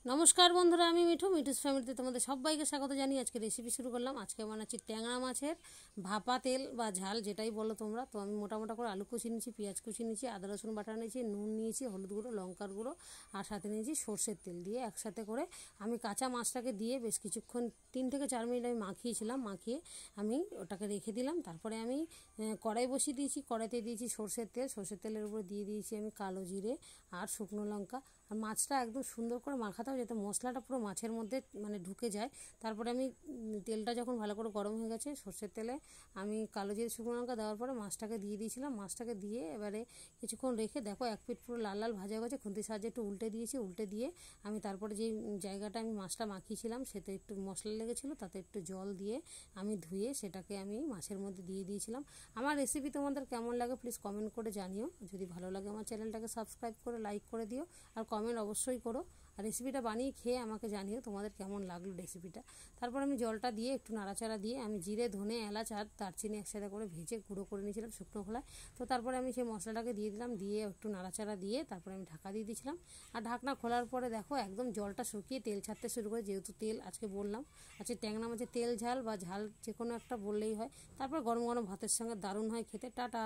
নমস্কার বন্ধুরা, আমি মিঠু মিঠুস ফ্যামিলিতে তোমাদের সবাইকে স্বাগত জানিয়ে আজকে রেসিপি শুরু করলাম। আজকে বানাচ্ছি ট্যাংরা মাছের ভাপা তেল বা ঝাল, যেটাই বলো তোমরা। তো আমি মোটা করে আলু কুচি নিয়েছি, পেঁয়াজ কুচি নিয়েছি, আদা রসুন বাটা নিয়েছি, নুন নিয়েছি, হলুদ গুঁড়ো, লঙ্কার গুঁড়ো আর সাথে নিয়েছি সর্ষের তেল। দিয়ে একসাথে করে আমি কাঁচা মাছটাকে দিয়ে বেশ কিছুক্ষণ 3 থেকে 4 মিনিট আমি মাখিয়েছিলাম। মাখিয়ে আমি ওটাকে রেখে দিলাম। তারপরে আমি কড়াই বসিয়ে দিয়েছি, কড়াইতে দিয়েছি সর্ষের তেল। সর্ষের তেলের উপরে দিয়ে দিয়েছি আমি কালো জিরে আর শুকনো লঙ্কা। আর মাছটা একদম সুন্দর করে মাখাতে হবে যাতে মশলাটা পুরো মাছের মধ্যে ঢুকে যায়। তারপরে আমি তেলটা যখন ভালো করে গরম হয়ে গেছে, সর্ষের তেলে আমি কালো জিরে শুকনো লঙ্কা দেওয়ার পরে মাছটাকে দিয়ে দিয়েছিলাম। মাছটাকে দিয়ে এবারে কিছুক্ষণ রেখে দেখো এক পিঠ পুরো লাল লাল ভাজা হয়ে গেছে। খুন্তির সাহায্যে একটু উল্টে দিয়েছি। উল্টে দিয়ে আমি তারপরে যেই জায়গাটা আমি মাছটা মাখিয়েছিলাম সেটা একটু মশলা লেগেছিলো, তাতে একটু জল দিয়ে আমি ধুয়ে সেটাকে আমি মাছের মধ্যে দিয়ে দিয়েছিলাম। আমার রেসিপি তোমাদের কেমন লাগে প্লিজ কমেন্ট করে জানিও। যদি ভালো লাগে আমার চ্যানেলটাকে সাবস্ক্রাইব করে লাইক করে দিও আর কমেন্ট অবশ্যই করো। আর রেসিপিটা বানিয়ে খেয়ে আমাকে জানিও তোমাদের কেমন লাগলো রেসিপিটা। তারপর আমি জলটা দিয়ে একটু নাড়াচাড়া দিয়ে আমি জিরে, ধনে, এলাচ আর দারচিনি একসাথে করে ভেজে গুঁড়ো করে নিয়েছিলাম শুকনো খোলায়। তো তারপরে আমি সেই মশলাটাকে দিয়ে দিলাম, দিয়ে একটু নাড়াচাড়া দিয়ে তারপরে আমি ঢাকা দিয়ে দিয়েছিলাম। আর ঢাকনা খোলার পরে দেখো একদম জলটা শুকিয়ে তেল ছাড়তে শুরু করে। যেহেতু তেল আজকে বললাম আজকে ট্যাংরা মাছের তেল ঝাল বা ঝাল যে কোনো একটা বললেই হয়। তারপর গরম গরম ভাতের সঙ্গে দারুণ হয় খেতে। টাটা।